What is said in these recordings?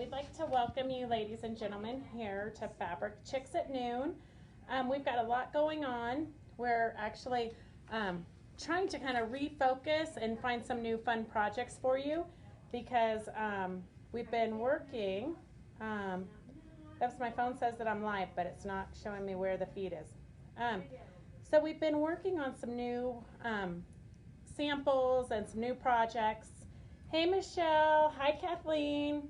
we'd like to welcome you, ladies and gentlemen, here to Fabric Chicks at Noon. We've got a lot going on. We're actually trying to kind of refocus and find some new fun projects for you because we've been working. My phone says that I'm live, but it's not showing me where the feed is. So we've been working on some new samples and some new projects. Hey Michelle, hi Kathleen.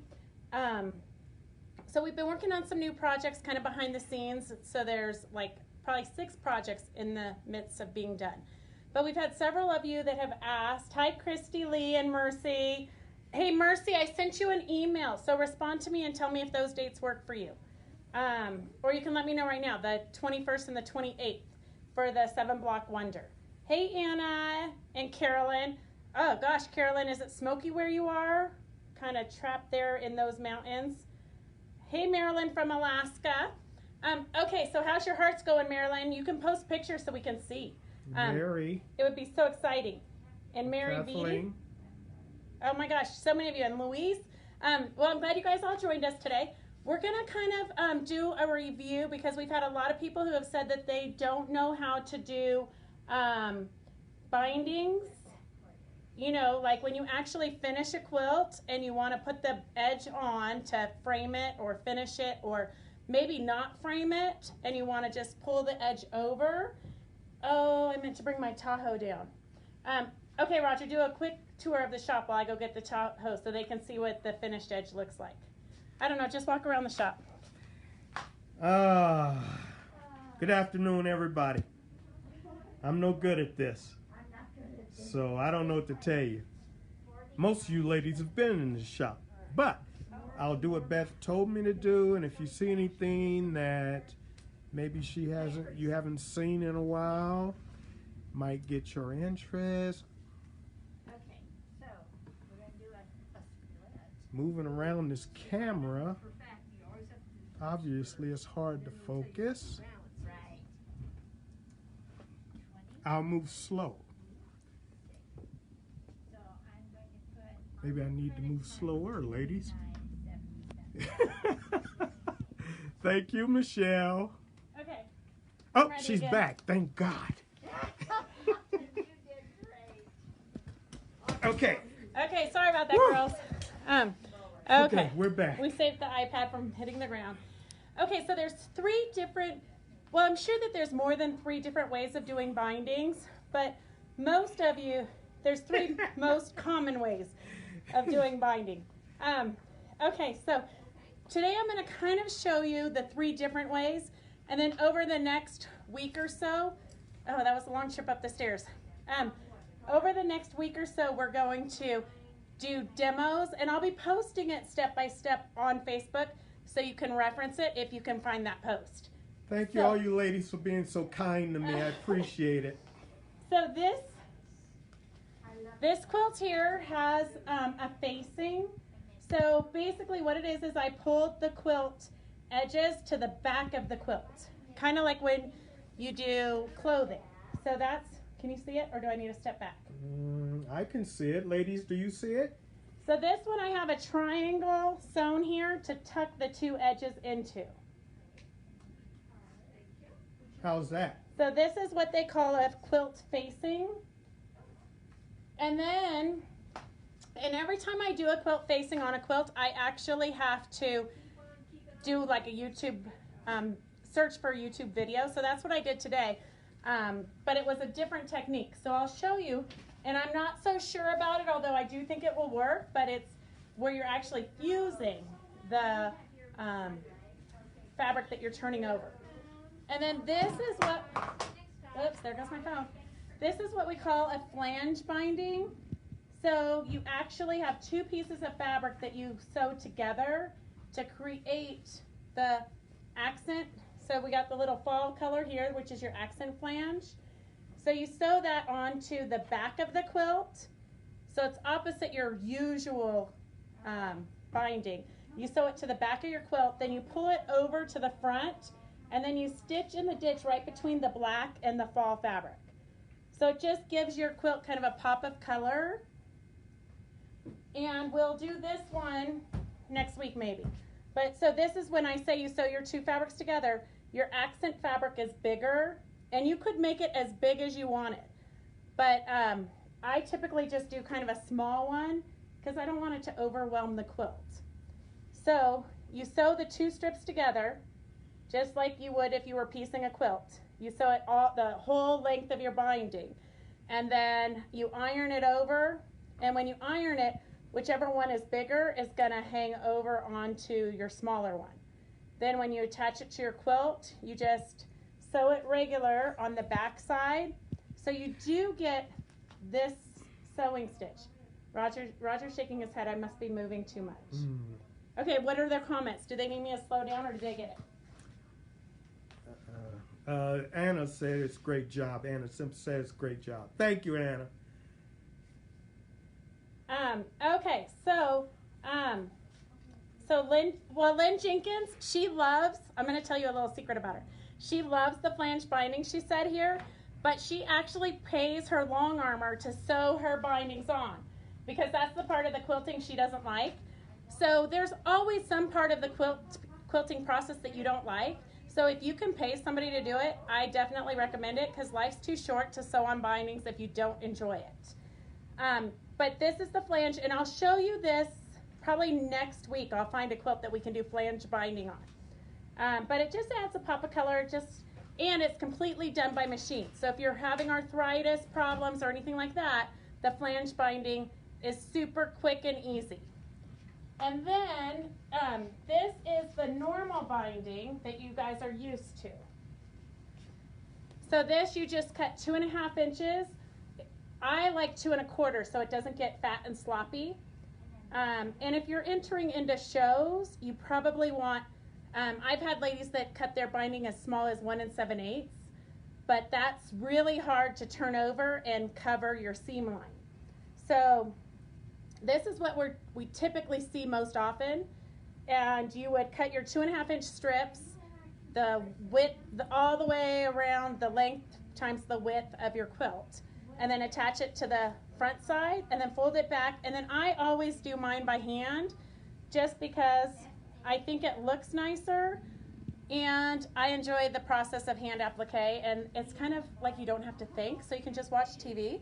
So we've been working on some new projects kind of behind the scenes. So there's like probably 6 projects in the midst of being done. But we've had several of you that have asked. Hi Christy, Lee, and Mercy. Hey Mercy, I sent you an email. So respond to me and tell me if those dates work for you. Or you can let me know right now, the 21st and the 28th for the 7-block wonder. Hey Anna and Carolyn. Oh gosh, Carolyn, is it smoky where you are? Kind of trapped there in those mountains. Hey Marilyn from Alaska. Okay, so how's your hearts going, Marilyn? You can post pictures so we can see. Mary. It would be so exciting. And Mary Kathleen. V. Oh my gosh, so many of you. And Louise. Well, I'm glad you guys all joined us today. We're going to kind of do a review because we've had a lot of people who have said that they don't know how to do bindings. You know, like when you actually finish a quilt and you want to put the edge on to frame it or finish it, or maybe not frame it and you want to just pull the edge over. Oh, I meant to bring my Tahoe down. Okay, Roger, do a quick tour of the shop while I go get the Tahoe so they can see what the finished edge looks like. I don't know, just walk around the shop. Good afternoon, everybody. I'm no good at this, so I don't know what to tell you. Most of you ladies have been in the shop, but I'll do what Beth told me to do, and if you see anything that maybe you haven't seen in a while, might get your interest. Okay, so we're going to do a split. Moving around this camera, obviously it's hard to focus. Right. I'll move slow. So I'm going to put. Maybe I need to move slower, ladies. Thank you, Michelle. Okay. Oh, Ready she's again. back. Thank God. You did great. Okay. Okay, sorry about that, Woo. girls. Okay, We're back. we saved the iPad from hitting the ground. Okay, so there's 3 different, well, I'm sure that there's more than 3 different ways of doing bindings, but most of you, there's 3 most common ways of doing binding. Okay, so today I'm going to kind of show you the 3 different ways, and then over the next week or so, oh, that was a long trip up the stairs. Over the next week or so, we're going to do demos, and I'll be posting it step by step on Facebook so you can reference it if you can find that post. Thank you, all you ladies, for being so kind to me. I appreciate it. So this quilt here has a facing. So basically what it is I pulled the quilt edges to the back of the quilt, kind of like when you do clothing. So that's, can you see it, or do I need to step back? I can see it. Ladies, do you see it? So this one I have a triangle sewn here to tuck the 2 edges into. How's that? So this is what they call a quilt facing. And then, and every time I do a quilt facing on a quilt, I actually have to do like a YouTube, search for a YouTube video. So that's what I did today. But it was a different technique. So I'll show you, and I'm not so sure about it, although I do think it will work, but it's where you're actually fusing the fabric that you're turning over. And then this is what, oops, there goes my phone. This is what we call a flange binding. So you actually have 2 pieces of fabric that you sew together to create the accent. So we got the little fall color here, which is your accent flange. So you sew that onto the back of the quilt. So it's opposite your usual binding. You sew it to the back of your quilt, then you pull it over to the front, and then you stitch in the ditch right between the black and the fall fabric. So it just gives your quilt kind of a pop of color. And we'll do this one next week maybe. But so this is when I say you sew your two fabrics together, your accent fabric is bigger, and you could make it as big as you want it. But I typically just do kind of a small one because I don't want it to overwhelm the quilt. So you sew the two strips together just like you would if you were piecing a quilt. You sew it all the whole length of your binding, and then you iron it over, and when you iron it, whichever one is bigger is going to hang over onto your smaller one. Then when you attach it to your quilt, you just sew it regular on the back side. So you do get this sewing stitch. Roger's shaking his head. I must be moving too much. Okay, what are their comments? Do they need me to slow down or did they get it? Anna said it's great job. Anna simply says great job. Thank you, Anna. Okay, so Lynn Jenkins, she loves, I'm going to tell you a little secret about her. She loves the flange binding, she said here, but she actually pays her long armor to sew her bindings on because that's the part of the quilting she doesn't like. So there's always some part of the quilting process that you don't like. So if you can pay somebody to do it, I definitely recommend it because life's too short to sew on bindings if you don't enjoy it. But this is the flange, and I'll show you this probably next week. I'll find a quilt that we can do flange binding on. But it just adds a pop of color, and it's completely done by machine. So if you're having arthritis problems or anything like that, the flange binding is super quick and easy. And then this is the normal binding that you guys are used to. So this you just cut 2.5 inches. I like 2 1/4 so it doesn't get fat and sloppy. And if you're entering into shows, you probably want, I've had ladies that cut their binding as small as 1 7/8, but that's really hard to turn over and cover your seam line. So this is what we typically see most often, and you would cut your 2.5 inch strips, the width all the way around the length times the width of your quilt, and then attach it to the front side and then fold it back. And then I always do mine by hand just because I think it looks nicer and I enjoy the process of hand applique, and it's kind of like you don't have to think, so you can just watch TV.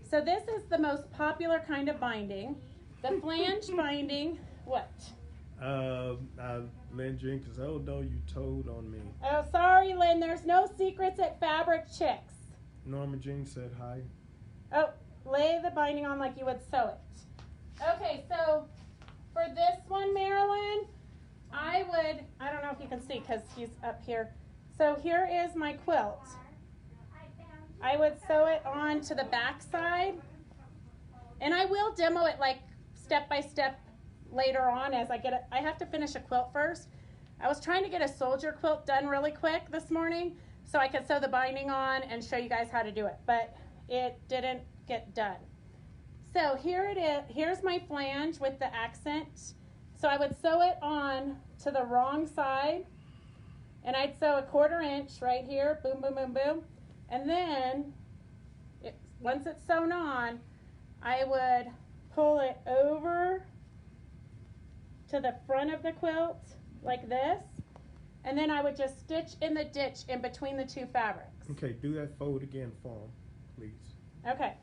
So this is the most popular kind of binding. The flange binding, what? Lynn Jenkins, oh no, you told on me. Oh, sorry, Lynn, there's no secrets at Fabric Chicks. Norma Jean said hi. Oh, lay the binding on like you would sew it. Okay, so for this one, Marilyn, I don't know if you can see because he's up here. So here is my quilt. I would sew it on to the back side, and I will demo it like step by step later on as I get it. I have to finish a quilt first. I was trying to get a soldier quilt done really quick this morning so I could sew the binding on and show you guys how to do it, but it didn't get done. So here it is. Here's my flange with the accent. So I would sew it on to the wrong side, and I'd sew 1/4 inch right here, boom, boom, boom, boom. And then, once it's sewn on, I would pull it over to the front of the quilt like this, and then I would just stitch in the ditch in between the two fabrics. Okay, do that fold again for him, please. Okay,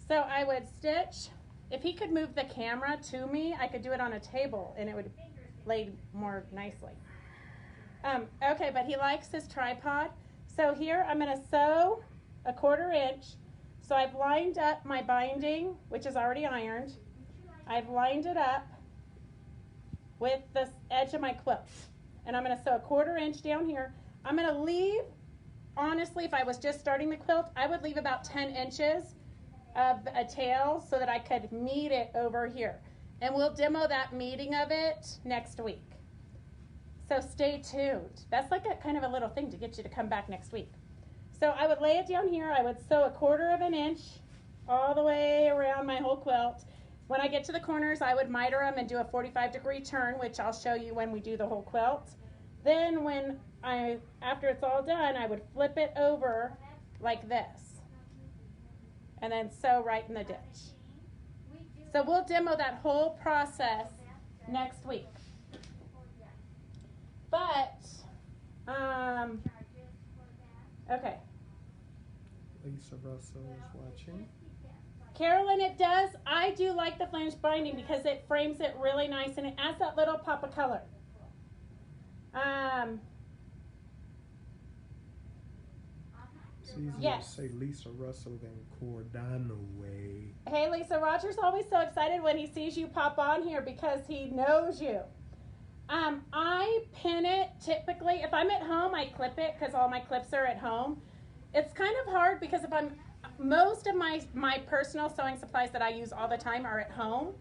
so I would stitch. If he could move the camera to me, I could do it on a table and it would lay more nicely. Okay, but he likes his tripod. So here I'm going to sew 1/4 inch. So I've lined up my binding, which is already ironed. I've lined it up with the edge of my quilt. And I'm going to sew 1/4 inch down here. I'm going to leave, honestly, if I was just starting the quilt, I would leave about 10 inches of a tail so that I could meet it over here. And we'll demo that meeting of it next week. So stay tuned. That's like a kind of a little thing to get you to come back next week. So I would lay it down here. I would sew 1/4 inch all the way around my whole quilt. When I get to the corners, I would miter them and do a 45-degree turn, which I'll show you when we do the whole quilt. Then after it's all done, I would flip it over like this and then sew right in the ditch. So we'll demo that whole process next week. But, okay. Lisa Russell is watching. Carolyn, it does. I do like the flange binding because it frames it really nice and it adds that little pop of color. It's easier Yes. to say Lisa Russell than Cordano Way. Hey, Lisa, Roger's always so excited when he sees you pop on here because he knows you. I pin it typically. If I'm at home, I clip it because all my clips are at home. It's kind of hard because if most of my personal sewing supplies that I use all the time are at home.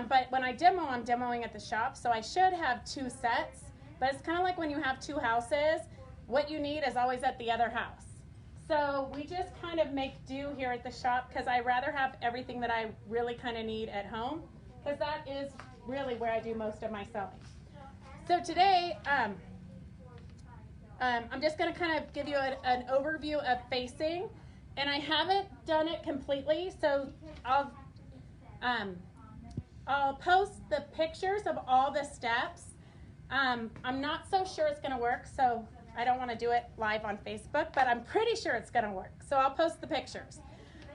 But when I demo, I'm demoing at the shop, so I should have 2 sets. But it's kind of like when you have 2 houses, what you need is always at the other house. So we just kind of make do here at the shop because I rather have everything that I really kind of need at home because that is really where I do most of my sewing. So today, I'm just going to kind of give you an overview of facing, and I haven't done it completely, so I'll post the pictures of all the steps. I'm not so sure it's going to work, so I don't want to do it live on Facebook, but I'm pretty sure it's going to work, so I'll post the pictures.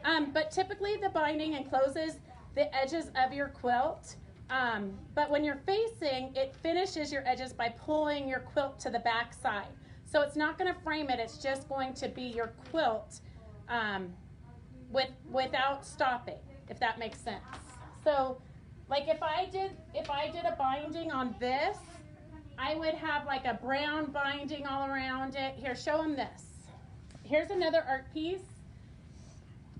But typically the binding encloses the edges of your quilt. But when you're facing, it finishes your edges by pulling your quilt to the back side. So it's not going to frame it, it's just going to be your quilt without stopping, if that makes sense. So like if I did a binding on this, I would have like a brown binding all around it. Here, show them this. Here's another art piece.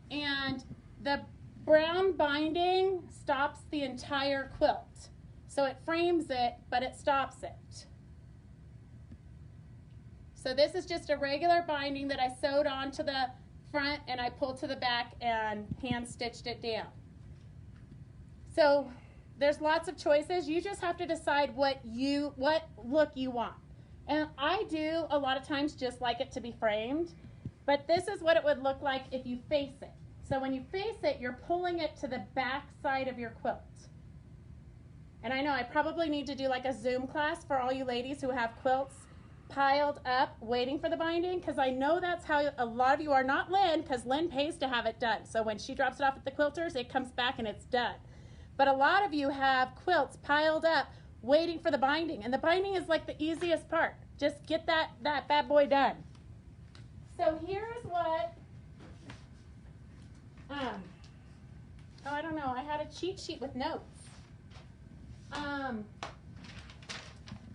And the brown binding stops the entire quilt. So it frames it, but it stops it. So this is just a regular binding that I sewed onto the front and I pulled to the back and hand stitched it down. So there's lots of choices. You just have to decide what look you want. And I do a lot of times just like it to be framed, but this is what it would look like if you face it. So when you face it, you're pulling it to the back side of your quilt. And I know I probably need to do like a Zoom class for all you ladies who have quilts piled up waiting for the binding, because I know that's how a lot of you are. Not Lynn, because Lynn pays to have it done. So when she drops it off at the quilters, it comes back and it's done. But a lot of you have quilts piled up waiting for the binding, and the binding is like the easiest part. Just get that bad boy done. So here's what, I don't know, I had a cheat sheet with notes.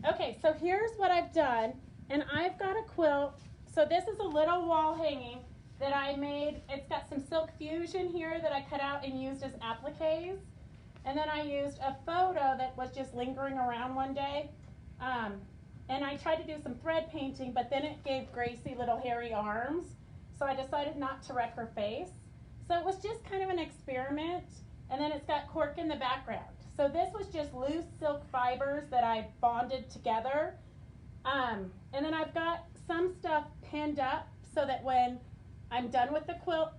Okay, so here's what I've done, and I've got a quilt. So this is a little wall hanging that I made. It's got some silk fusion here that I cut out and used as appliques. And then I used a photo that was just lingering around one day. And I tried to do some thread painting, but then it gave Gracie little hairy arms. So I decided not to wreck her face. So it was just kind of an experiment. And then it's got cork in the background. So this was just loose silk fibers that I bonded together. And then I've got some stuff pinned up so that when I'm done with the quilt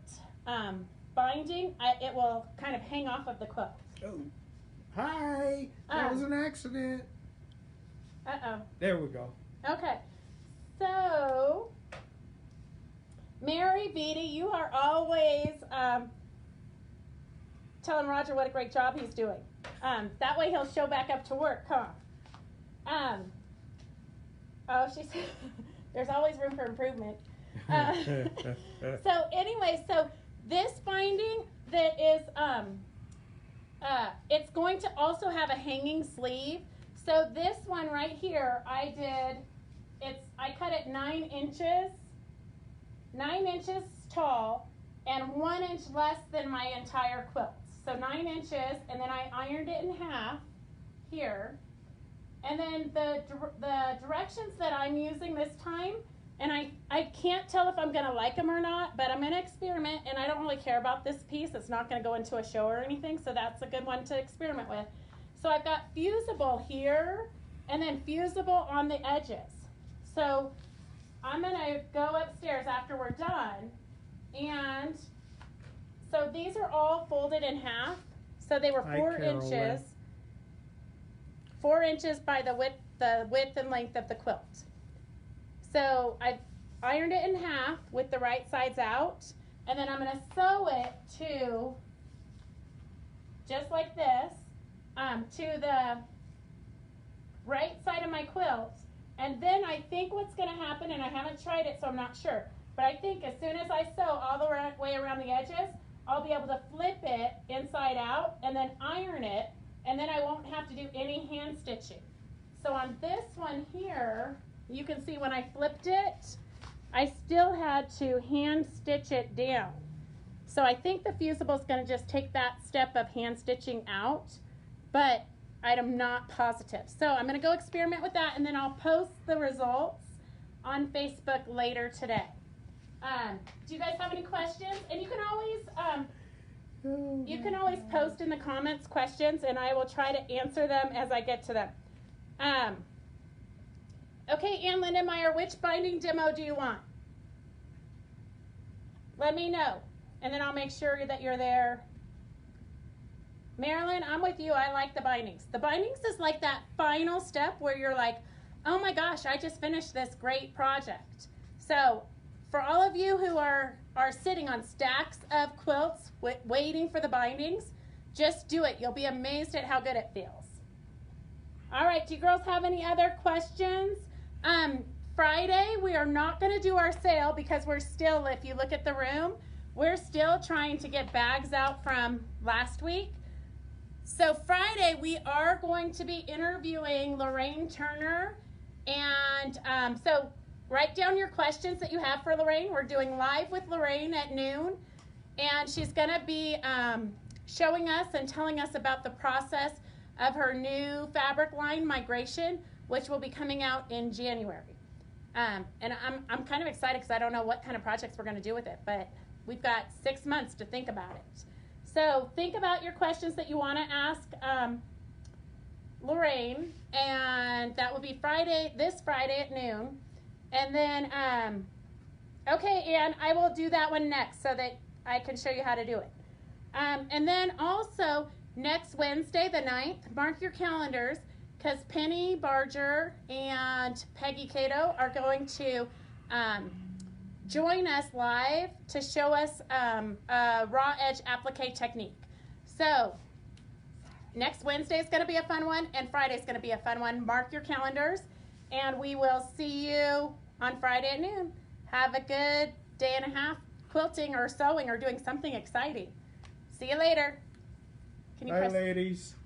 binding, it will kind of hang off of the quilt. Oh, hi. That was an accident. Uh-oh. There we go. Okay. So, Mary Beatty, you are always telling Roger what a great job he's doing. That way he'll show back up to work, huh? Oh, she's there's always room for improvement. So anyway, so this binding that is it's going to also have a hanging sleeve. So this one right here, I cut it 9 inches tall and 1 inch less than my entire quilt. So 9 inches, and then I ironed it in half here. And then the directions that I'm using this time, and I can't tell if I'm going to like them or not, but I'm going to experiment, and I don't really care about this piece. It's not going to go into a show or anything, so that's a good one to experiment with. So I've got fusible here, and then fusible on the edges. So I'm going to go upstairs after we're done, and so these are all folded in half. So they were 4 inches. 4 inches by the width and length of the quilt. So I've ironed it in half with the right sides out, and then I'm going to sew it to, just like this, to the right side of my quilt. And then I think what's going to happen, and I haven't tried it so I'm not sure, but I think as soon as I sew all the way around the edges, I'll be able to flip it inside out and then iron it, and then I won't have to do any hand stitching. So on this one here, you can see when I flipped it, I still had to hand stitch it down. So I think the fusible is going to just take that step of hand stitching out, but I'm not positive. So I'm going to go experiment with that, and then I'll post the results on Facebook later today. Do you guys have any questions? And you can always post in the comments questions, and I will try to answer them as I get to them. Okay, Ann Lindenmeyer, which binding demo do you want? Let me know, and then I'll make sure that you're there. Marilyn, I'm with you. I like the bindings. The bindings is like that final step where you're like, oh my gosh, I just finished this great project. So for all of you who are sitting on stacks of quilts waiting for the bindings, just do it. You'll be amazed at how good it feels. All right, do you girls have any other questions? Friday, we are not going to do our sale because we're still, if you look at the room, we're still trying to get bags out from last week. So Friday, we are going to be interviewing Lorraine Turner. And so write down your questions that you have for Lorraine. We're doing live with Lorraine at noon. And she's going to be showing us and telling us about the process of her new fabric line migration, which will be coming out in January. And I'm kind of excited because I don't know what kind of projects we're going to do with it, but we've got 6 months to think about it. So think about your questions that you want to ask Lorraine, and that will be this Friday at noon. And then, okay, Ann, I will do that one next so that I can show you how to do it. And then also, next Wednesday, the 9th, mark your calendars, because Penny Barger and Peggy Cato are going to join us live to show us a raw edge applique technique. So next Wednesday is going to be a fun one, and Friday is going to be a fun one. Mark your calendars, and we will see you on Friday at noon. Have a good day and a half quilting or sewing or doing something exciting. See you later. Can you Bye, press? ladies.